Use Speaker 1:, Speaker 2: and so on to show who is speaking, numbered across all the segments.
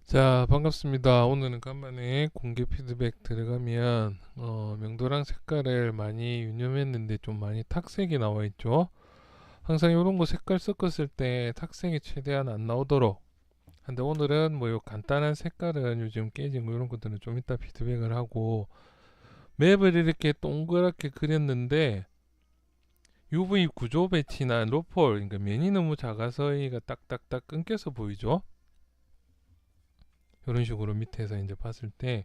Speaker 1: 자, 반갑습니다. 오늘은 간만에 공개 피드백 들어가면 명도랑 색깔을 많이 유념했는데 좀 많이 탁색이 나와 있죠. 항상 이런 거 색깔 섞었을 때 탁색이 최대한 안 나오도록. 근데 오늘은 뭐 요 간단한 색깔은 요즘 깨진 거 이런 것들은 좀 이따 피드백을 하고, 맵을 이렇게 동그랗게 그렸는데 UV 구조 배치나 로폴, 그러니까 면이 너무 작아서 이가 딱딱딱 끊겨서 보이죠. 이런 식으로 밑에서 이제 봤을 때,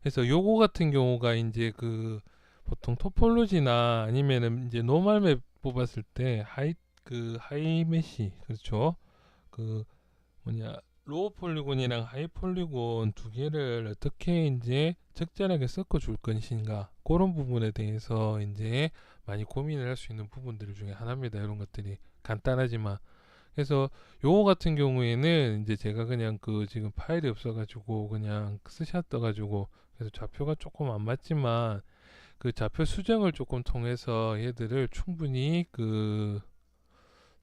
Speaker 1: 그래서 요거 같은 경우가 이제 그 보통 토폴로지나 아니면은 이제 노멀 맵 뽑았을 때 하이 메시, 그렇죠. 그 뭐냐, 로우 폴리곤이랑 하이 폴리곤 두 개를 어떻게 이제 적절하게 섞어 줄 것인가, 그런 부분에 대해서 이제 많이 고민을 할 수 있는 부분들 중에 하나입니다. 이런 것들이 간단하지만. 그래서 요거 같은 경우에는 이제 제가 그냥 그 지금 파일이 없어가지고 그냥 스샷 떠가지고, 그래서 좌표가 조금 안 맞지만 그 좌표 수정을 조금 통해서 얘들을 충분히 그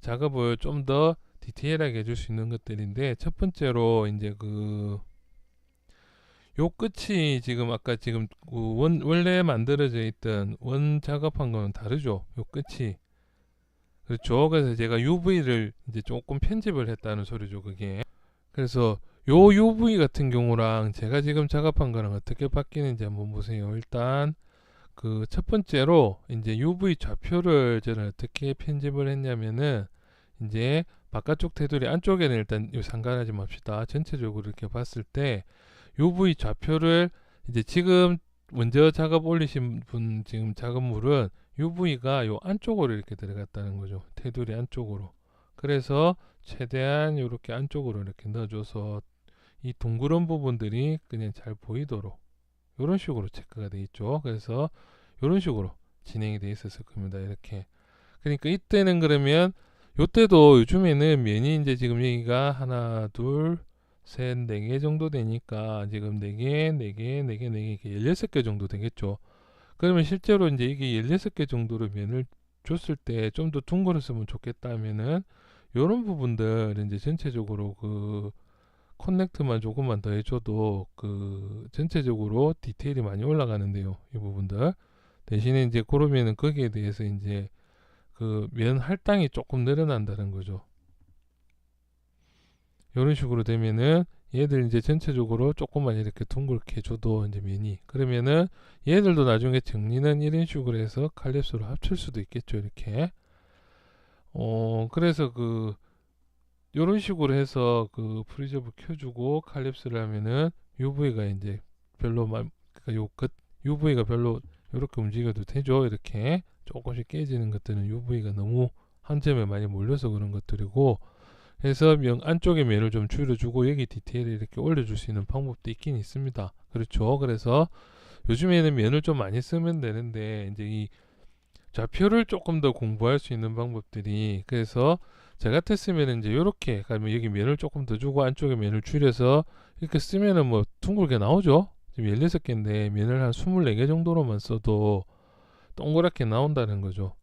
Speaker 1: 작업을 좀 더 디테일하게 해줄 수 있는 것들인데, 첫 번째로 이제 그 요 끝이 지금 아까 지금 그 원래 만들어져 있던 원 작업한 거는 다르죠. 요 끝이. 그렇죠. 그래서 제가 UV를 이제 조금 편집을 했다는 소리죠, 그게. 그래서 요 UV 같은 경우랑 제가 지금 작업한 거랑 어떻게 바뀌는지 한번 보세요. 일단 그 첫 번째로 이제 UV 좌표를 저는 어떻게 편집을 했냐면은, 이제 바깥쪽 테두리 안쪽에는 일단 요 상관하지 맙시다. 전체적으로 이렇게 봤을 때 UV 좌표를 이제 지금 먼저 작업 올리신 분 지금 작업물은 UV가 요 안쪽으로 이렇게 들어갔다는 거죠. 테두리 안쪽으로. 그래서 최대한 이렇게 안쪽으로 이렇게 넣어줘서 이 둥그런 부분들이 그냥 잘 보이도록 이런 식으로 체크가 돼 있죠. 그래서 이런 식으로 진행이 돼 있었을 겁니다. 이렇게. 그러니까 이때는 그러면 요때도 요즘에는 면이 이제 지금 여기가 하나, 둘, 셋, 네 개 정도 되니까 지금 네 개, 네 개, 네 개, 네 개, 이렇게 16개 정도 되겠죠. 그러면 실제로 이제 이게 16개 정도로 면을 줬을 때 좀 더 둥글었으면 좋겠다 하면은 요런 부분들 이제 전체적으로 그 커넥트만 조금만 더 해줘도 그 전체적으로 디테일이 많이 올라가는데요. 이 부분들. 대신에 이제 그러면은 거기에 대해서 이제 그 면 할당이 조금 늘어난다는 거죠. 이런 식으로 되면은 얘들 이제 전체적으로 조금만 이렇게 둥글게 해줘도 이제 면이, 그러면은 얘들도 나중에 정리는 이런 식으로 해서 칼립스로 합칠 수도 있겠죠. 이렇게. 그래서 그 요런 식으로 해서 그 프리저브 켜주고 칼립스를 하면은 UV가 이제 별로만, 그러니까 요끝 UV가 별로 이렇게 움직여도 되죠. 이렇게 조금씩 깨지는 것들은 UV가 너무 한 점에 많이 몰려서 그런 것들이고, 해서 안쪽에 면을 좀 줄여주고 여기 디테일을 이렇게 올려줄 수 있는 방법도 있긴 있습니다. 그렇죠. 그래서 요즘에는 면을 좀 많이 쓰면 되는데, 이제 이 좌표를 조금 더 공부할 수 있는 방법들이, 그래서 저 같았으면 이제 이렇게 가면 여기 면을 조금 더 주고 안쪽에 면을 줄여서 이렇게 쓰면은 뭐 둥글게 나오죠. 지금 16개인데 면을 한 24개 정도로만 써도 동그랗게 나온다는 거죠.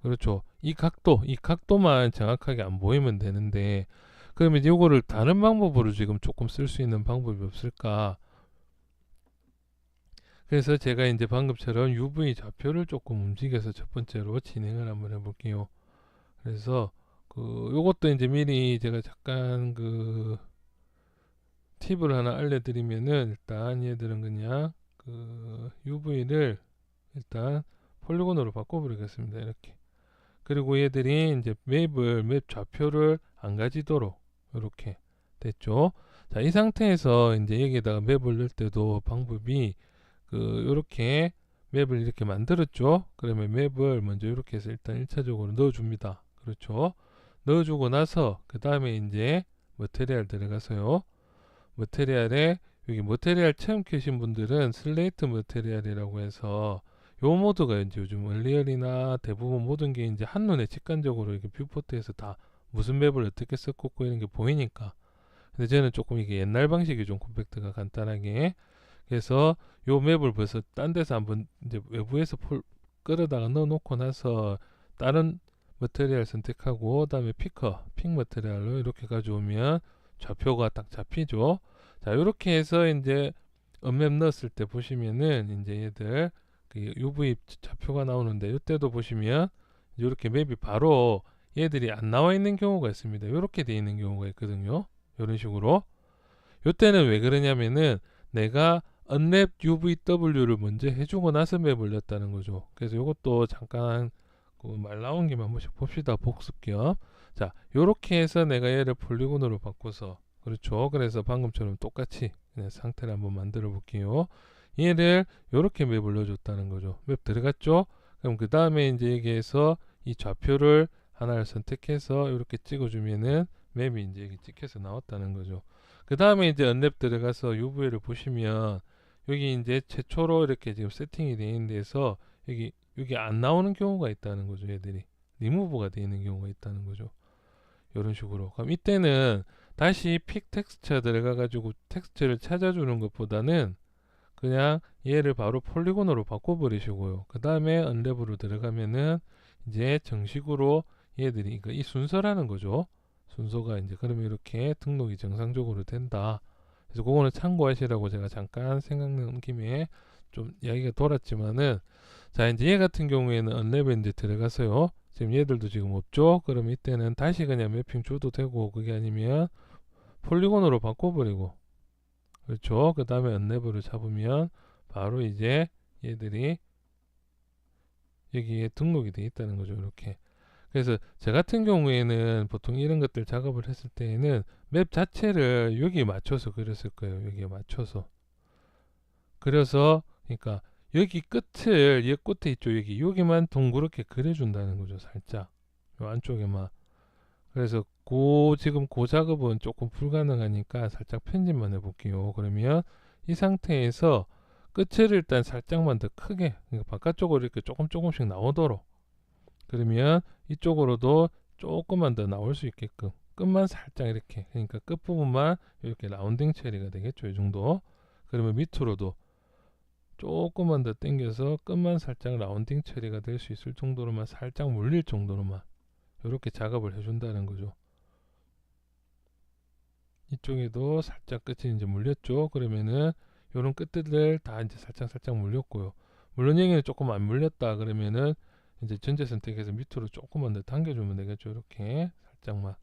Speaker 1: 그렇죠. 이 각도만 정확하게 안 보이면 되는데, 그러면 이거를 다른 방법으로 지금 조금 쓸 수 있는 방법이 없을까? 그래서 제가 이제 방금처럼 UV 좌표를 조금 움직여서 첫 번째로 진행을 한번 해볼게요. 그래서 그 요것도 이제 미리 제가 잠깐 그 팁을 하나 알려드리면은, 일단 얘들은 그냥 그 UV를 일단 폴리곤으로 바꿔버리겠습니다. 이렇게. 그리고 얘들이 이제 맵 좌표를 안 가지도록 이렇게 됐죠. 자, 이 상태에서 이제 여기에다가 맵을 넣을 때도 방법이 그 요렇게 맵을 이렇게 만들었죠. 그러면 맵을 먼저 이렇게 해서 일단 1차적으로 넣어줍니다. 그렇죠. 넣어주고 나서 그 다음에 이제 머테리얼 들어가서요. 머테리얼에 여기 머테리얼 처음 켜신 분들은 슬레이트 머테리얼이라고 해서 요 모드가 이제 요즘 얼리얼이나 대부분 모든 게 이제 한눈에 직관적으로 이렇게 뷰포트에서 다 무슨 맵을 어떻게 썼고 이런 게 보이니까. 근데 저는 조금 이게 옛날 방식이 좀 컴팩트가 간단하게, 그래서 요 맵을 벌써 딴 데서 한번 이제 외부에서 끌어다가 넣어놓고 나서 다른 머테리얼 선택하고 그다음에 픽 머테리얼로 이렇게 가져오면 좌표가 딱 잡히죠. 자, 요렇게 해서 이제 언맵 넣었을 때 보시면은 이제 얘들 그 UV 좌표가 나오는데 이때도 보시면 이렇게 맵이 바로 얘들이 안 나와 있는 경우가 있습니다. 이렇게 돼 있는 경우가 있거든요. 이런 식으로. 이때는 왜 그러냐면은 내가 unwrap UVW를 먼저 해주고 나서 맵을 넣었다는 거죠. 그래서 이것도 잠깐 그 말 나온 김에 한 번씩 봅시다. 복습 겸. 자, 요렇게 해서 내가 얘를 폴리곤으로 바꿔서 그렇죠. 그래서 방금처럼 똑같이 그냥 상태를 한번 만들어 볼게요. 얘를 요렇게 맵을 넣어줬다는 거죠. 맵 들어갔죠? 그럼 그 다음에 이제 여기에서 이 좌표를 하나를 선택해서 이렇게 찍어주면은 맵이 이제 여기 찍혀서 나왔다는 거죠. 그 다음에 이제 언랩 들어가서 UV를 보시면 여기 이제 최초로 이렇게 지금 세팅이 되어 있는 데서 여기 안 나오는 경우가 있다는 거죠. 얘들이 리무브가 되어 있는 경우가 있다는 거죠. 이런 식으로. 그럼 이때는 다시 픽 텍스처 들어가 가지고 텍스처를 찾아주는 것보다는 그냥 얘를 바로 폴리곤으로 바꿔버리시고요. 그 다음에 언랩으로 들어가면은 이제 정식으로 얘들이 이 순서라는 거죠. 순서가 이제 그러면 이렇게 등록이 정상적으로 된다. 그래서 그거는 참고하시라고 제가 잠깐 생각난 김에 좀 이야기가 돌았지만은 자 이제 얘 같은 경우에는 언랩에 이제 들어가서요. 지금 얘들도 지금 없죠. 그럼 이때는 다시 그냥 매핑 줘도 되고 그게 아니면 폴리곤으로 바꿔버리고 그렇죠. 그 다음에 언랩으로 잡으면 바로 이제 얘들이 여기에 등록이 돼 있다는 거죠. 이렇게. 그래서 저 같은 경우에는 보통 이런 것들 작업을 했을 때에는 맵 자체를 여기에 맞춰서 그렸을 거예요. 여기에 맞춰서. 그래서 그러니까 여기 끝을 얘 끝에 있죠. 여기만 동그랗게 그려준다는 거죠. 살짝 요 안쪽에만. 그래서 지금 그 작업은 조금 불가능하니까 살짝 편집만 해볼게요. 그러면 이 상태에서 끝을 일단 살짝만 더 크게 그러니까 바깥쪽으로 이렇게 조금씩 나오도록 그러면 이쪽으로도 조금만 더 나올 수 있게끔 끝만 살짝 이렇게 그러니까 끝부분만 이렇게 라운딩 처리가 되겠죠. 이 정도. 그러면 밑으로도 조금만 더 당겨서 끝만 살짝 라운딩 처리가 될 수 있을 정도로만 살짝 물릴 정도로만 이렇게 작업을 해준다는 거죠. 이쪽에도 살짝 끝이 이제 물렸죠. 그러면은 요런 끝들을 다 이제 살짝 물렸고요. 물론 여기는 조금 안 물렸다 그러면은 이제 전체 선택해서 밑으로 조금만 더 당겨주면 되겠죠. 이렇게 살짝만.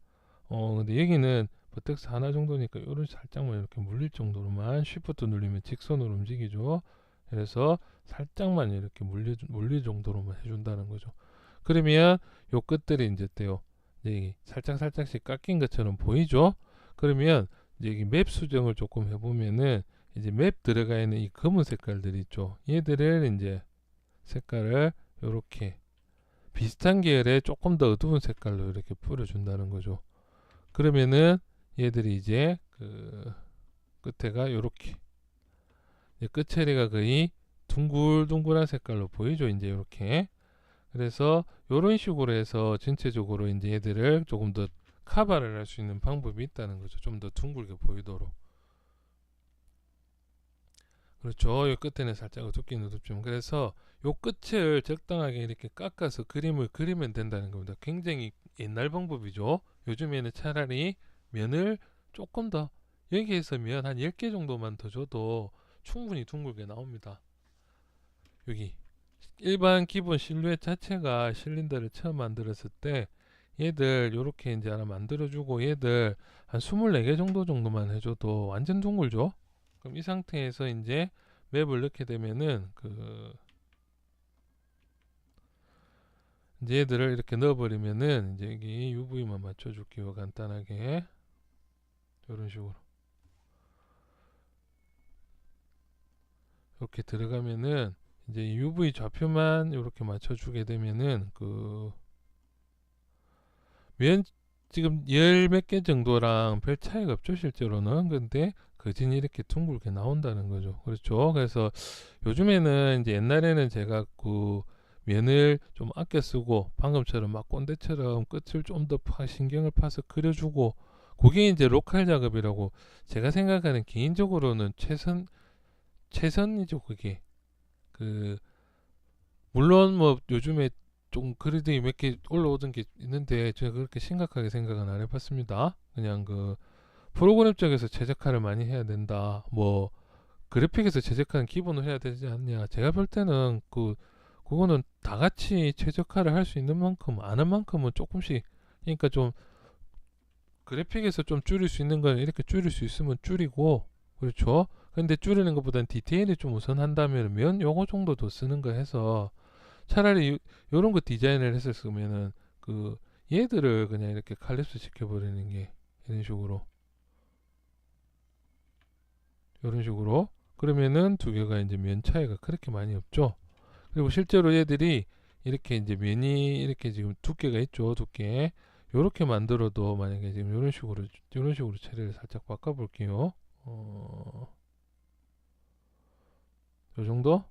Speaker 1: 근데 여기는 버텍스 하나 정도니까 요런 살짝만 이렇게 물릴 정도로만 쉬프트 누르면 직선으로 움직이죠. 그래서 살짝만 이렇게 물릴 정도로만 해준다는 거죠. 그러면 요 끝들이 이제 떼요. 이제 살짝씩 깎인 것처럼 보이죠? 그러면 이제 여기 맵 수정을 조금 해보면은 이제 맵 들어가 있는 이 검은 색깔들이 있죠. 얘들을 이제 색깔을 이렇게 비슷한 계열의 조금 더 어두운 색깔로 이렇게 뿌려준다는 거죠. 그러면은 얘들이 이제 그 끝에가 이렇게 끝처리가 거의 둥글둥글한 색깔로 보이죠. 이제 이렇게. 그래서 이런 식으로 해서 전체적으로 이제 얘들을 조금 더 커버를 할 수 있는 방법이 있다는 거죠. 좀 더 둥글게 보이도록. 그렇죠. 이 끝에는 살짝 어둡긴 어둡죠. 그래서 이 끝을 적당하게 이렇게 깎아서 그림을 그리면 된다는 겁니다. 굉장히 옛날 방법이죠. 요즘에는 차라리 면을 조금 더 여기에서 면 한 10개 정도만 더 줘도 충분히 둥글게 나옵니다. 여기 일반 기본 실루엣 자체가 실린더를 처음 만들었을 때 얘들 요렇게 이제 하나 만들어주고 얘들 한 24개 정도만 해줘도 완전 둥글죠. 그럼 이 상태에서 이제 맵을 넣게 되면은 이제 얘들을 이렇게 넣어버리면은 이제 여기 UV만 맞춰줄게요. 간단하게 이런 식으로 이렇게 들어가면은 이제 UV 좌표만 이렇게 맞춰주게 되면은 면 지금 열 몇 개 정도랑 별 차이가 없죠 실제로는. 근데 거진이 이렇게 둥글게 나온다는 거죠. 그렇죠. 그래서 요즘에는 이제 옛날에는 제가 면을 좀 아껴 쓰고 방금처럼 막 꼰대처럼 끝을 좀 더 신경을 파서 그려주고 그게 이제 로컬 작업이라고 제가 생각하는 개인적으로는 최선이죠. 그게 물론 뭐 요즘에 좀 그래도 몇 개 올라오던 게 있는데 제가 그렇게 심각하게 생각은 안 해봤습니다. 그냥 프로그램 쪽에서 최적화를 많이 해야 된다. 뭐 그래픽에서 최적화는 기본으로 해야 되지 않냐. 제가 볼 때는 그거는 다 같이 최적화를 할 수 있는 만큼 아는 만큼은 조금씩, 그러니까 좀 그래픽에서 좀 줄일 수 있는 건 이렇게 줄일 수 있으면 줄이고, 그렇죠. 근데 줄이는 것보다는 디테일이 좀 우선한다면 면 요거 정도 더 쓰는 거 해서 차라리 요런 거 디자인을 했었으면은 그 얘들을 그냥 이렇게 칼립스 시켜버리는 게 이런 식으로, 이런 식으로. 그러면은 두 개가 이제 면 차이가 그렇게 많이 없죠. 그리고 실제로 얘들이 이렇게 이제 면이 이렇게 지금 두께가 있죠. 두께. 요렇게 만들어도 만약에 지금 요런 식으로 처리를 살짝 바꿔볼게요. 요 정도?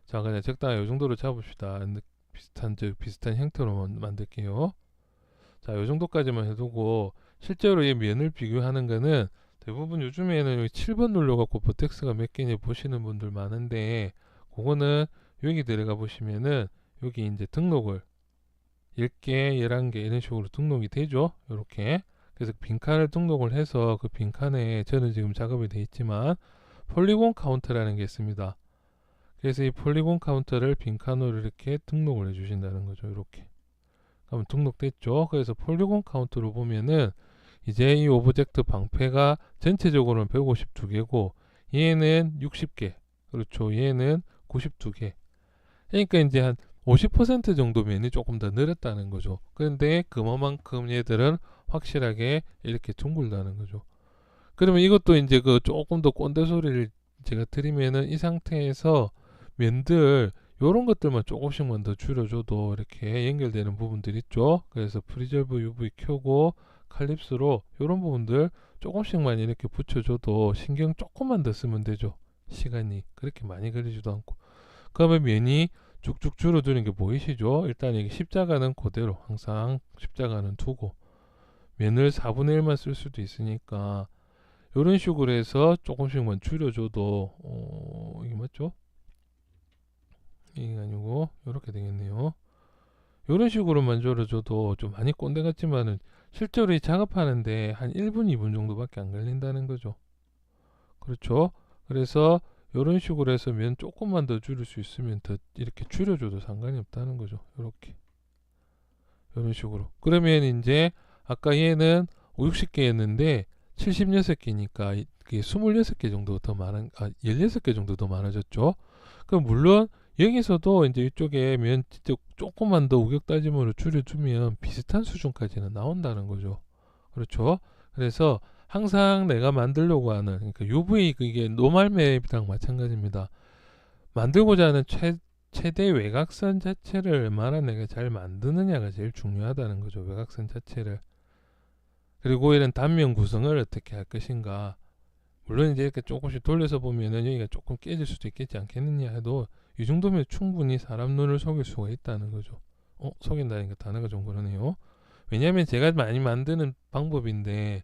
Speaker 1: 자, 그냥 적당히 요 정도로 잡읍시다. 비슷한 형태로 만들게요. 자, 요 정도까지만 해두고 실제로 이 면을 비교하는 거는 대부분 요즘에는 여기 7번 눌러갖고 버텍스가 몇 개냐 보시는 분들 많은데, 그거는 여기 들어가 보시면은 여기 이제 등록을 10개, 11개 이런 식으로 등록이 되죠. 요렇게. 그래서 빈칸을 등록을 해서 그 빈칸에 저는 지금 작업이 돼 있지만 폴리곤 카운트라는 게 있습니다. 그래서 이 폴리곤 카운터를 빈칸으로 이렇게 등록을 해 주신다는 거죠. 이렇게. 그러면 등록됐죠. 그래서 폴리곤 카운트로 보면은 이제 이 오브젝트 방패가 전체적으로는 152개고 얘는 60개. 그렇죠. 얘는 92개. 그러니까 이제 한 50% 정도 면이 조금 더 늘었다는 거죠. 그런데 그만큼 얘들은 확실하게 이렇게 둥글다는 거죠. 그러면 이것도 이제 그 조금 더 꼰대 소리를 제가 드리면은 이 상태에서 면들 요런 것들만 조금씩만 더 줄여줘도 이렇게 연결되는 부분들 있죠. 그래서 프리졸브 UV 켜고 칼립스로 요런 부분들 조금씩만 이렇게 붙여줘도 신경 조금만 더 쓰면 되죠. 시간이 그렇게 많이 걸리지도 않고. 그러면 면이 쭉쭉 줄어드는 게 보이시죠? 일단 이게 십자가는 그대로 항상 십자가는 두고 면을 4분의 1만 쓸 수도 있으니까 이런 식으로 해서 조금씩만 줄여줘도 이게 맞죠? 이게 아니고 이렇게 되겠네요. 이런 식으로만 줄여줘도 좀 많이 꼰대 같지만은 실제로 이 작업하는데 한 1분, 2분 정도밖에 안 걸린다는 거죠. 그렇죠? 그래서 이런 식으로 해서 면 조금만 더 줄일 수 있으면 더 이렇게 줄여줘도 상관이 없다는 거죠. 이렇게 이런 식으로. 그러면 이제 아까 얘는 60개였는데 76개니까 이게 26개 정도 더 많은, 16개 정도 더 많아졌죠. 그럼 물론 여기서도 이제 이쪽에 면 진짜 조금만 더 우격 다짐으로 줄여주면 비슷한 수준까지는 나온다는 거죠. 그렇죠. 그래서 항상 내가 만들려고 하는, 그러니까 UV 그게 노멀 맵이랑 마찬가지입니다. 만들고자 하는 최대 외곽선 자체를 얼마나 내가 잘 만드느냐가 제일 중요하다는 거죠. 외곽선 자체를. 그리고 이런 단면 구성을 어떻게 할 것인가. 물론 이제 이렇게 조금씩 돌려서 보면은 여기가 조금 깨질 수도 있겠지 않겠느냐 해도 이 정도면 충분히 사람 눈을 속일 수가 있다는 거죠. 속인다니까 단어가 좀 그러네요. 왜냐하면 제가 많이 만드는 방법인데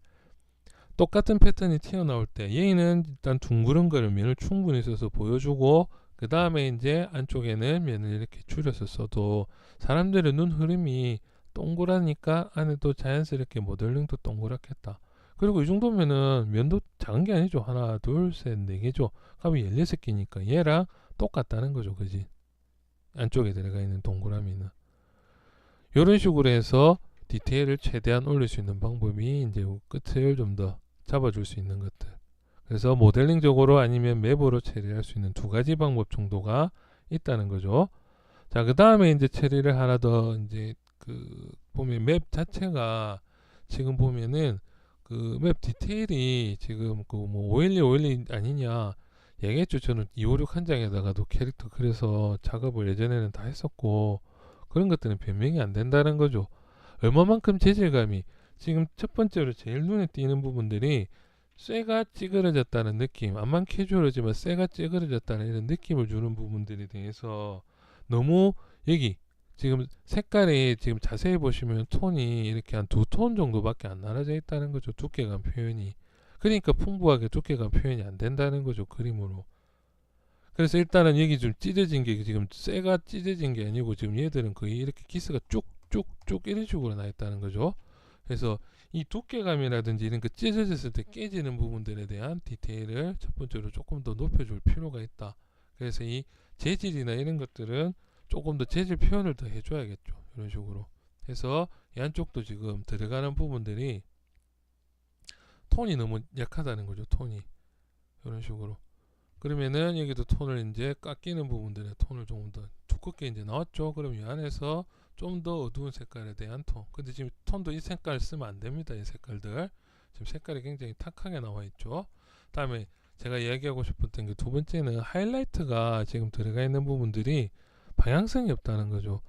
Speaker 1: 똑같은 패턴이 튀어나올 때 얘는 일단 둥그런 거를 면을 충분히 써서 보여주고 그 다음에 이제 안쪽에는 면을 이렇게 줄여서 써도 사람들의 눈 흐름이 동그라니까 안에도 자연스럽게 모델링도 동그랗겠다. 그리고 이 정도면은 면도 작은 게 아니죠. 하나, 둘, 셋, 네 개죠. 그러면 16개니까 얘랑 똑같다는 거죠. 그지? 안쪽에 들어가 있는 동그라미는. 이런 식으로 해서 디테일을 최대한 올릴 수 있는 방법이 이제 끝을 좀 더 잡아줄 수 있는 것들. 그래서 모델링적으로 아니면 맵으로 처리할 수 있는 두 가지 방법 정도가 있다는 거죠. 자, 그 다음에 이제 처리를 하나 더 이제 보면 맵 자체가 지금 보면은 그 맵 디테일이 지금 그 뭐 512 아니냐 얘기했죠. 저는 256 한 장에다가도 캐릭터 그래서 작업을 예전에는 다 했었고 그런 것들은 변명이 안 된다는 거죠. 얼마만큼 재질감이 지금 첫 번째로 제일 눈에 띄는 부분들이 쇠가 찌그러졌다는 느낌, 암만 캐주얼하지만 쇠가 찌그러졌다는 이런 느낌을 주는 부분들에 대해서 너무 여기 지금 색깔이 지금 자세히 보시면 톤이 이렇게 한 두 톤 정도밖에 안 나눠져 있다는 거죠. 두께감 표현이. 그러니까 풍부하게 두께감 표현이 안 된다는 거죠. 그림으로. 그래서 일단은 여기 좀 찢어진 게 지금 쇠가 찢어진 게 아니고 지금 얘들은 거의 이렇게 기스가 쭉쭉쭉 이런 식으로 나 있다는 거죠. 그래서 이 두께감이라든지 이런 그 찢어졌을 때 깨지는 부분들에 대한 디테일을 첫 번째로 조금 더 높여줄 필요가 있다. 그래서 이 재질이나 이런 것들은 조금 더 재질 표현을 더 해줘야겠죠. 이런 식으로 해서 이 안쪽도 지금 들어가는 부분들이 톤이 너무 약하다는 거죠. 톤이 이런 식으로. 그러면은 여기도 톤을 이제 깎이는 부분들의 톤을 조금 더 두껍게 이제 나왔죠. 그럼 이 안에서 좀 더 어두운 색깔에 대한 톤. 근데 지금 톤도 이 색깔 쓰면 안 됩니다. 이 색깔들. 지금 색깔이 굉장히 탁하게 나와 있죠. 다음에 제가 이야기하고 싶었던 게 두 번째는 하이라이트가 지금 들어가 있는 부분들이 방향성이 없다는 거죠.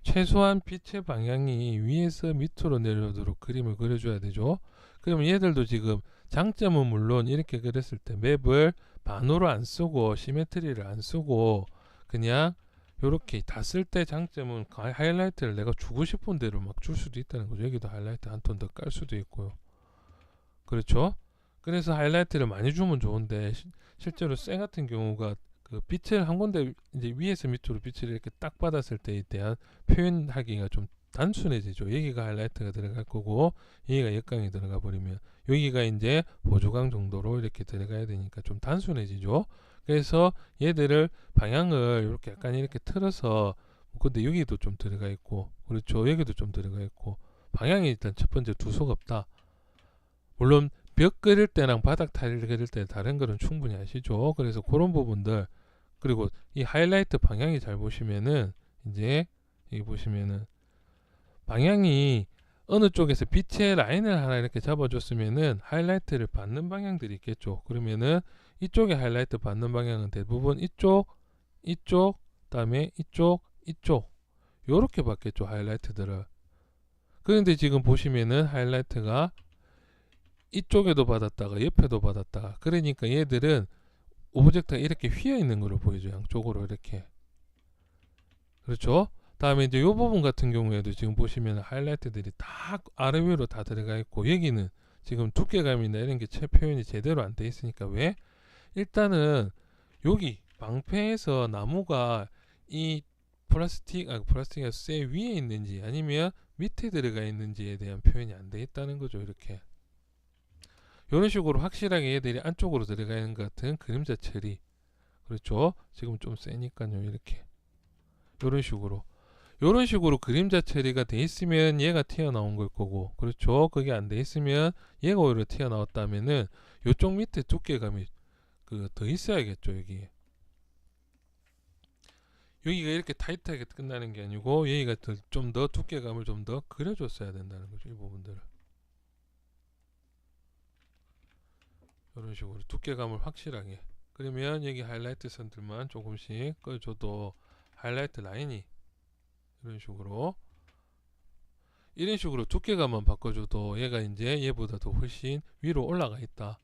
Speaker 1: 최소한 빛의 방향이 위에서 밑으로 내려오도록 그림을 그려줘야 되죠. 그러면 얘들도 지금 장점은 물론 이렇게 그렸을 때 맵을 반으로 안 쓰고 시메트리를 안 쓰고 그냥 요렇게 다 쓸 때 장점은 하이라이트를 내가 주고 싶은 대로 막 줄 수도 있다는 거죠. 여기도 하이라이트 한 톤 더 깔 수도 있고요. 그렇죠? 그래서 하이라이트를 많이 주면 좋은데 실제로 쇠 같은 경우가 그 빛을 한 군데 이제 위에서 밑으로 빛을 이렇게 딱 받았을 때에 대한 표현하기가 좀 단순해지죠. 여기가 하이라이트가 들어갈 거고 여기가 역광이 들어가 버리면 여기가 이제 보조광 정도로 이렇게 들어가야 되니까 좀 단순해지죠. 그래서 얘들을 방향을 이렇게 약간 이렇게 틀어서 근데 여기도 좀 들어가 있고 그렇죠. 여기도 좀 들어가 있고 방향이 일단 첫 번째 두서가 없다. 물론 벽 그릴 때랑 바닥 타일 그릴 때 다른 거는 충분히 아시죠. 그래서 그런 부분들 그리고 이 하이라이트 방향이 잘 보시면은 이제 여기 보시면은 방향이 어느 쪽에서 빛의 라인을 하나 이렇게 잡아줬으면은 하이라이트를 받는 방향들이 있겠죠. 그러면은 이쪽에 하이라이트 받는 방향은 대부분 이쪽, 이쪽, 그다음에 이쪽, 이쪽 요렇게 받겠죠. 하이라이트들을. 그런데 지금 보시면은 하이라이트가 이쪽에도 받았다가 옆에도 받았다가 그러니까 얘들은 오브젝트가 이렇게 휘어 있는 걸로 보이죠. 양쪽으로 이렇게. 그렇죠? 다음에 이제 이 부분 같은 경우에도 지금 보시면 하이라이트들이 다 아래 위로 다 들어가 있고 여기는 지금 두께감이나 이런 게 표현이 제대로 안 돼 있으니까 왜? 일단은 여기 방패에서 나무가 이 플라스틱이 쇠 위에 있는지 아니면 밑에 들어가 있는지에 대한 표현이 안 돼 있다는 거죠. 이렇게. 이런 식으로 확실하게 얘들이 안쪽으로 들어가 있는 것 같은 그림자 처리. 그렇죠? 지금 좀 세니까요. 이렇게. 이런 식으로 그림자 처리가 돼 있으면 얘가 튀어나온 걸 거고 그렇죠. 그게 안 돼 있으면 얘가 오히려 튀어나왔다면은 이쪽 밑에 두께감이 더 있어야겠죠. 여기가 이렇게 타이트하게 끝나는 게 아니고 여기가 좀 더 두께감을 좀 더 그려줬어야 된다는 거죠. 이 부분들을 이런 식으로 두께감을 확실하게. 그러면 여기 하이라이트 선들만 조금씩 꺼줘도 하이라이트 라인이 이런 식으로 두께감만 바꿔줘도 얘가 이제 얘보다 더 훨씬 위로 올라가 있다.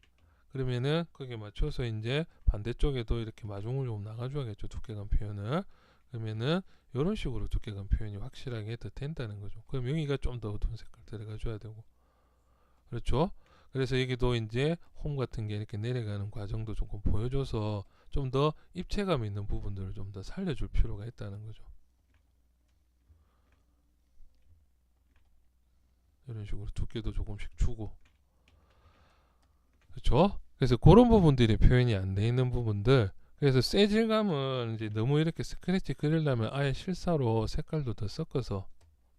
Speaker 1: 그러면은 거기에 맞춰서 이제 반대쪽에도 이렇게 마중을 좀 나가줘야겠죠. 두께감 표현을. 그러면은 이런 식으로 두께감 표현이 확실하게 더 된다는 거죠. 그럼 여기가 좀 더 어두운 색깔 들어가줘야 되고. 그렇죠? 그래서 여기도 이제 홈 같은 게 이렇게 내려가는 과정도 조금 보여줘서 좀 더 입체감 있는 부분들을 좀 더 살려줄 필요가 있다는 거죠. 이런 식으로 두께도 조금씩 주고. 그렇죠? 그래서 그런 부분들이 표현이 안 돼 있는 부분들. 그래서 쇠질감은 이제 너무 이렇게 스크래치 그리려면 아예 실사로 색깔도 더 섞어서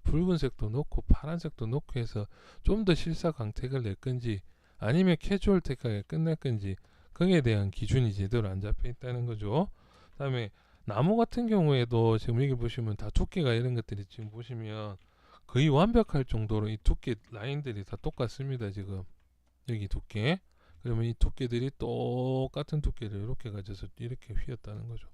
Speaker 1: 붉은색도 넣고 파란색도 넣고 해서 좀 더 실사 광택을 낼 건지 아니면 캐주얼 택하게 끝날 건지 거기에 대한 기준이 제대로 안 잡혀 있다는 거죠. 그다음에 나무 같은 경우에도 지금 여기 보시면 다 두께가 이런 것들이 지금 보시면 거의 완벽할 정도로 이 두께 라인들이 다 똑같습니다. 지금 여기 두께. 그러면 이 두께들이 똑같은 두께를 이렇게 가져서 이렇게 휘었다는 거죠.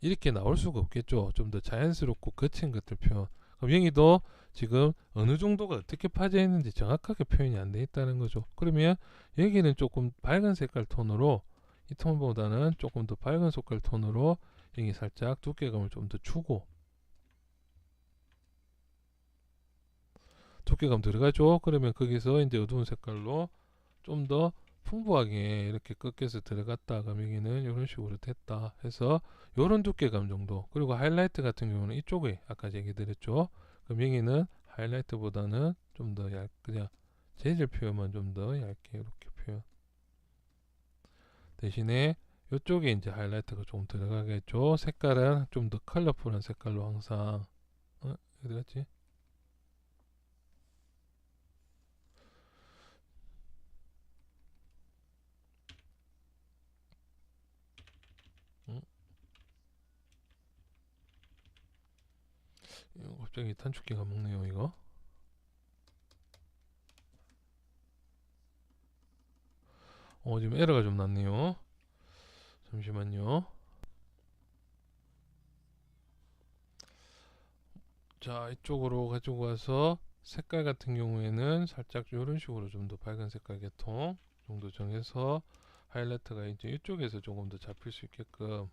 Speaker 1: 이렇게 나올 수가 없겠죠. 좀 더 자연스럽고 거친 것들 표현. 그럼 여기도 지금 어느 정도가 어떻게 파져 있는지 정확하게 표현이 안 돼 있다는 거죠. 그러면 여기는 조금 밝은 색깔 톤으로 이 톤보다는 조금 더 밝은 색깔 톤으로 여기 살짝 두께감을 좀 더 주고 두께감 들어가죠. 그러면 거기서 이제 어두운 색깔로 좀 더 풍부하게 이렇게 꺾여서 들어갔다. 그럼 여기는 이런 식으로 됐다 해서 이런 두께감 정도. 그리고 하이라이트 같은 경우는 이쪽에 아까 얘기 드렸죠. 그럼 여기는 하이라이트보다는 좀 더 그냥 재질 표현만 좀 더 얇게 이렇게 표현. 대신에 이쪽에 이제 하이라이트가 좀 들어가겠죠. 색깔은 좀 더 컬러풀한 색깔로 항상 어디 갔지? 응? 이거 갑자기 단축키가 먹네요 이거. 지금 에러가 좀 났네요. 잠시만요. 자, 이쪽으로 가지고 와서 색깔 같은 경우에는 살짝 이런 식으로 좀 더 밝은 색깔 계통 정도 정해서 하이라이트가 이제 이쪽에서 조금 더 잡힐 수 있게끔,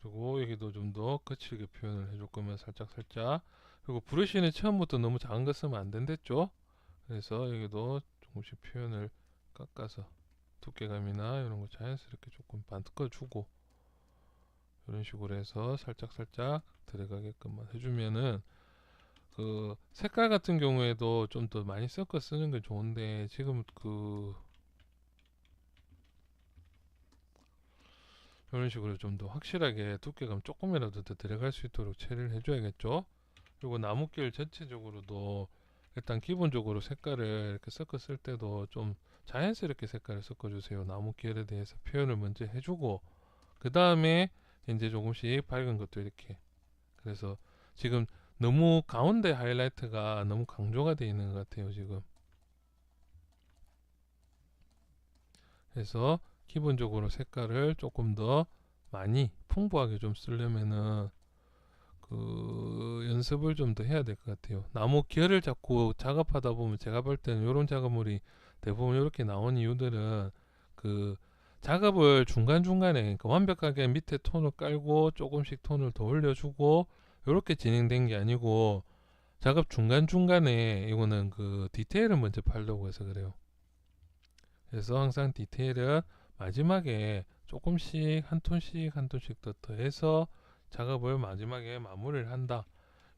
Speaker 1: 그리고 여기도 좀 더 거칠게 표현을 해줄 거면 살짝. 그리고 브러쉬는 처음부터 너무 작은 거 쓰면 안 된댔죠. 그래서 여기도 조금씩 표현을 깎아서 두께감이나 이런 거 자연스럽게 조금 바꿔주고, 이런 식으로 해서 살짝 들어가게끔만 해주면은, 그 색깔 같은 경우에도 좀 더 많이 섞어 쓰는 게 좋은데, 지금 이런 식으로 좀 더 확실하게 두께감 조금이라도 더 들어갈 수 있도록 처리를 해줘야겠죠. 그리고 나뭇길 전체적으로도 일단 기본적으로 색깔을 이렇게 섞어 쓸 때도 좀 자연스럽게 색깔을 섞어주세요. 나뭇길에 대해서 표현을 먼저 해주고, 그 다음에 이제 조금씩 밝은 것도 이렇게. 그래서 지금 너무 가운데 하이라이트가 너무 강조가 되어 있는 것 같아요 지금. 그래서 기본적으로 색깔을 조금 더 많이 풍부하게 좀 쓰려면은 그 연습을 좀 더 해야 될 것 같아요. 나무 결을 자꾸 작업하다 보면 제가 볼 때는 이런 작업물이 대부분 이렇게 나온 이유들은, 그 작업을 중간중간에, 그러니까 완벽하게 밑에 톤을 깔고 조금씩 톤을 더 올려주고 이렇게 진행된 게 아니고, 작업 중간중간에 이거는 그 디테일을 먼저 파려고 해서 그래요. 그래서 항상 디테일은 마지막에 조금씩 한 톤씩 한 톤씩 더 더해서 작업을 마지막에 마무리를 한다,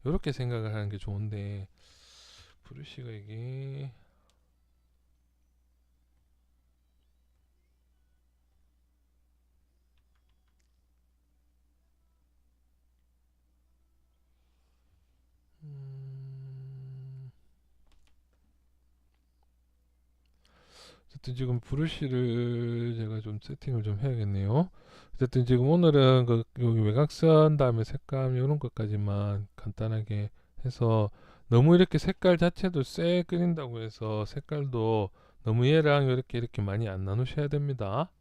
Speaker 1: 이렇게 생각을 하는 게 좋은데, 브러쉬가 이게 어쨌든 지금 브러쉬를 제가 좀 세팅을 좀 해야겠네요. 어쨌든 지금 오늘은 그 여기 외곽선 다음에 색감 이런 것까지만 간단하게 해서, 너무 이렇게 색깔 자체도 쎄 그린다고 해서 색깔도 너무 얘랑 이렇게 많이 안 나누셔야 됩니다.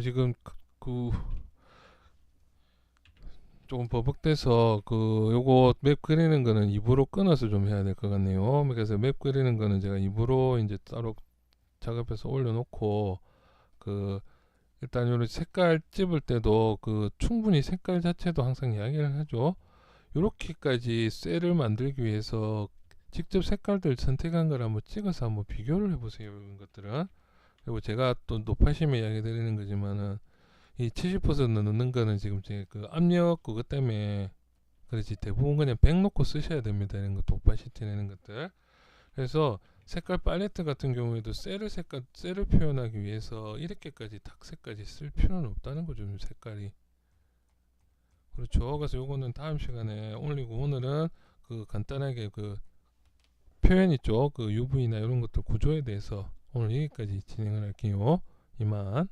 Speaker 1: 지금 그 조금 버벅대서 그 요거 맵 그리는 거는 입으로 끊어서 좀 해야 될 것 같네요. 그래서 맵 그리는 거는 제가 입으로 이제 따로 작업해서 올려놓고, 그 일단 요런 색깔 찝을 때도 그 충분히 색깔 자체도 항상 이야기를 하죠. 요렇게까지 셀을 만들기 위해서 직접 색깔들 선택한 걸 한번 찍어서 한번 비교를 해보세요. 이런 것들은. 그리고 제가 또 높아심에 이야기 드리는 거지만은, 이 70% 넣는 거는 지금 제 그 압력 그것 때문에 그렇지, 대부분 그냥 100 놓고 쓰셔야 됩니다. 이런 거 오파시티 내는 것들. 그래서 색깔 팔레트 같은 경우에도 셀을 표현하기 위해서 이렇게까지 탁색까지 쓸 필요는 없다는 거죠. 색깔이. 그렇죠. 그래서 요거는 다음 시간에 올리고, 오늘은 그 간단하게 그 표현 있죠. 그 UV나 이런 것들 구조에 대해서 오늘 여기까지 진행을 할게요. 이만.